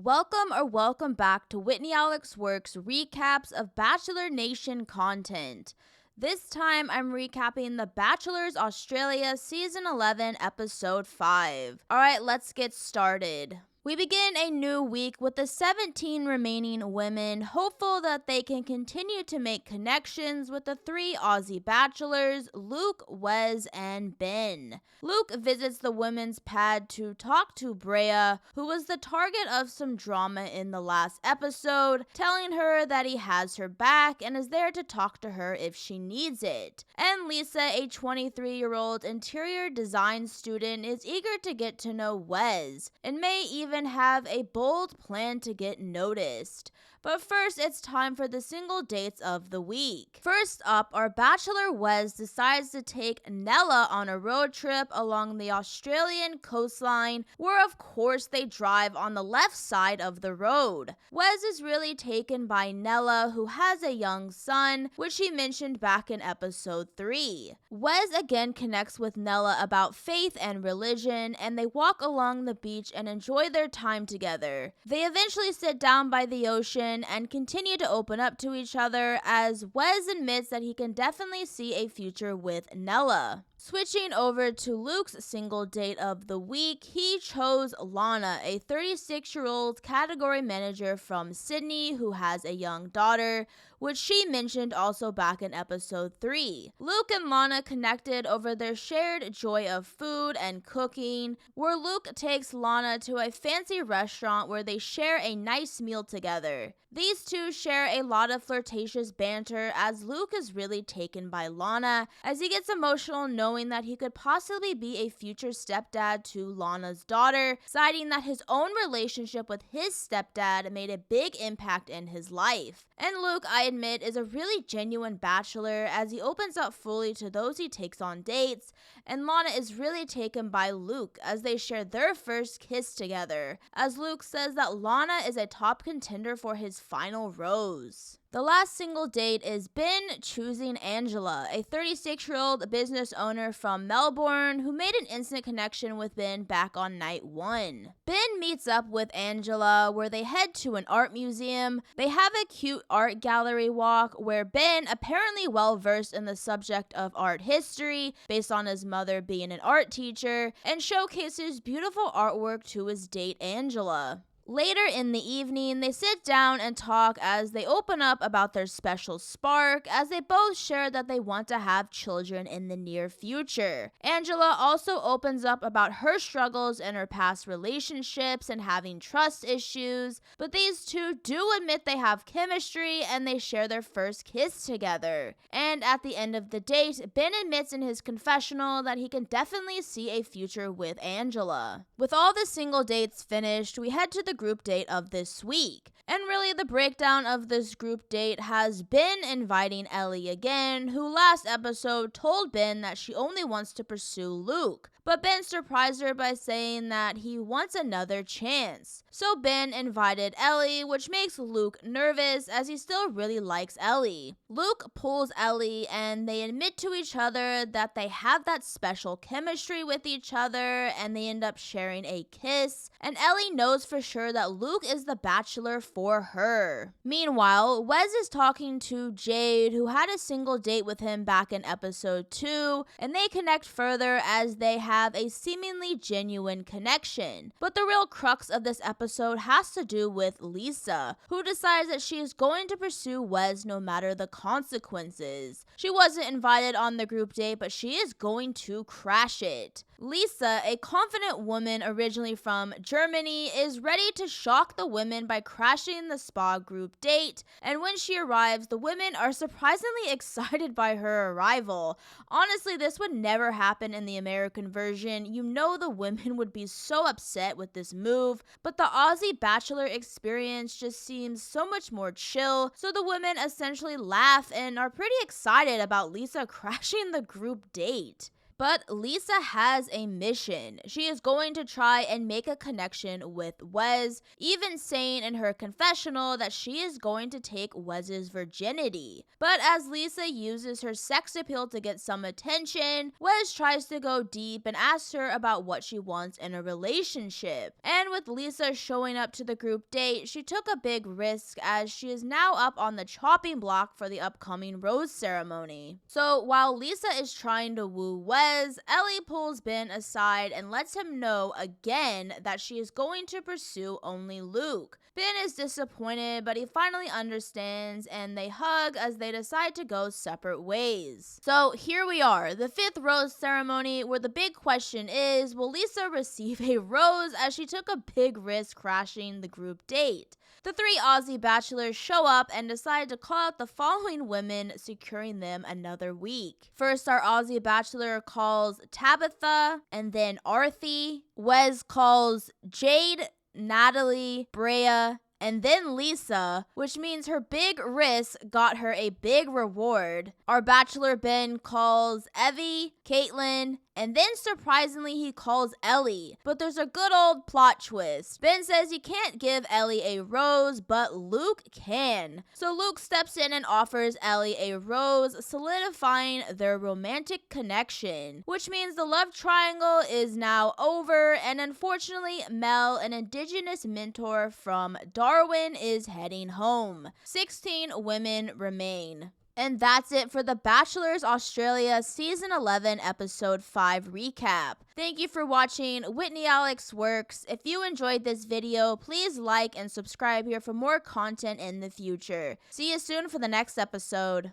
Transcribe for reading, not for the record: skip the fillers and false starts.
Welcome back to Whitney Alex Works recaps of Bachelor Nation content. This time I'm recapping The Bachelors Australia Season 11 Episode 5. Alright, let's get started. We begin a new week with the 17 remaining women, hopeful that they can continue to make connections with the 3 Aussie Bachelors, Luke, Wes, and Ben. Luke visits the women's pad to talk to Brea, who was the target of some drama in the last episode, telling her that he has her back and is there to talk to her if she needs it. And Lisa, a 23-year-old interior design student, is eager to get to know Wes, and may even have a bold plan to get noticed. But first, it's time for the single dates of the week. First up, our Bachelor Wes decides to take Nella on a road trip along the Australian coastline, where of course they drive on the left side of the road. Wes is really taken by Nella, who has a young son, which he mentioned back in episode 3. Wes again connects with Nella about faith and religion, and they walk along the beach and enjoy their time together. They eventually sit down by the ocean and continue to open up to each other, as Wes admits that he can definitely see a future with Nella. Switching over to Luke's single date of the week, he chose Lana, a 36-year-old category manager from Sydney who has a young daughter, which she mentioned also back in episode 3. Luke and Lana connected over their shared joy of food and cooking, where Luke takes Lana to a fancy restaurant where they share a nice meal together. These two share a lot of flirtatious banter, as Luke is really taken by Lana, as he gets emotional knowing that he could possibly be a future stepdad to Lana's daughter, citing that his own relationship with his stepdad made a big impact in his life. And Luke, I admit, is a really genuine bachelor, as he opens up fully to those he takes on dates, and Lana is really taken by Luke as they share their first kiss together, as Luke says that Lana is a top contender for his final rose. The last single date is Ben choosing Angela, a 36-year-old business owner from Melbourne who made an instant connection with Ben back on night 1. Ben meets up with Angela, where they head to an art museum. They have a cute art gallery walk where Ben, apparently well versed in the subject of art history based on his mother being an art teacher, and showcases beautiful artwork to his date Angela. Later in the evening, they sit down and talk as they open up about their special spark, as they both share that they want to have children in the near future. Angela also opens up about her struggles in her past relationships and having trust issues, but these two do admit they have chemistry and they share their first kiss together. And at the end of the date, Ben admits in his confessional that he can definitely see a future with Angela. With all the single dates finished, we head to the group date of this week. And really, the breakdown of this group date has been inviting Ellie again, who last episode told Ben that she only wants to pursue Luke. But Ben surprised her by saying that he wants another chance. So Ben invited Ellie, which makes Luke nervous as he still really likes Ellie. Luke pulls Ellie and they admit to each other that they have that special chemistry with each other, and they end up sharing a kiss. And Ellie knows for sure that Luke is the bachelor for her. Meanwhile, Wes is talking to Jade, who had a single date with him back in episode 2, and they connect further as they have a seemingly genuine connection. But the real crux of this episode has to do with Lisa, who decides that she is going to pursue Wes no matter the consequences. She wasn't invited on the group date, but she is going to crash it. Lisa, a confident woman originally from Germany, is ready to shock the women by crashing the spa group date, and when she arrives, the women are surprisingly excited by her arrival. Honestly, this would never happen in the American version. You know the women would be so upset with this move, but the Aussie Bachelor experience just seems so much more chill, so the women essentially laugh and are pretty excited about Lisa crashing the group date. But Lisa has a mission. She is going to try and make a connection with Wes, even saying in her confessional that she is going to take Wes's virginity. But as Lisa uses her sex appeal to get some attention, Wes tries to go deep and asks her about what she wants in a relationship. And with Lisa showing up to the group date, she took a big risk as she is now up on the chopping block for the upcoming rose ceremony. So while Lisa is trying to woo Wes, Ellie pulls Ben aside and lets him know again that she is going to pursue only Luke. Ben is disappointed, but he finally understands and they hug as they decide to go separate ways. So here we are, the 5th rose ceremony, where the big question is, will Lisa receive a rose as she took a big risk crashing the group date? The 3 Aussie Bachelors show up and decide to call out the following women, securing them another week. First, our Aussie Bachelor calls Tabitha, and then Arthi. Wes calls Jade, Natalie, Brea, and then Lisa, which means her big risk got her a big reward. Our Bachelor Ben calls Evie, Caitlin, and then surprisingly he calls Ellie. But there's a good old plot twist. Ben says he can't give Ellie a rose, but Luke can. So Luke steps in and offers Ellie a rose, solidifying their romantic connection, which means the love triangle is now over, and unfortunately Mel, an indigenous mentor from Darwin, is heading home. 16 women remain. And that's it for the Bachelors Australia Season 11 Episode 5 recap. Thank you for watching Whitney Alex Works. If you enjoyed this video, please like and subscribe here for more content in the future. See you soon for the next episode.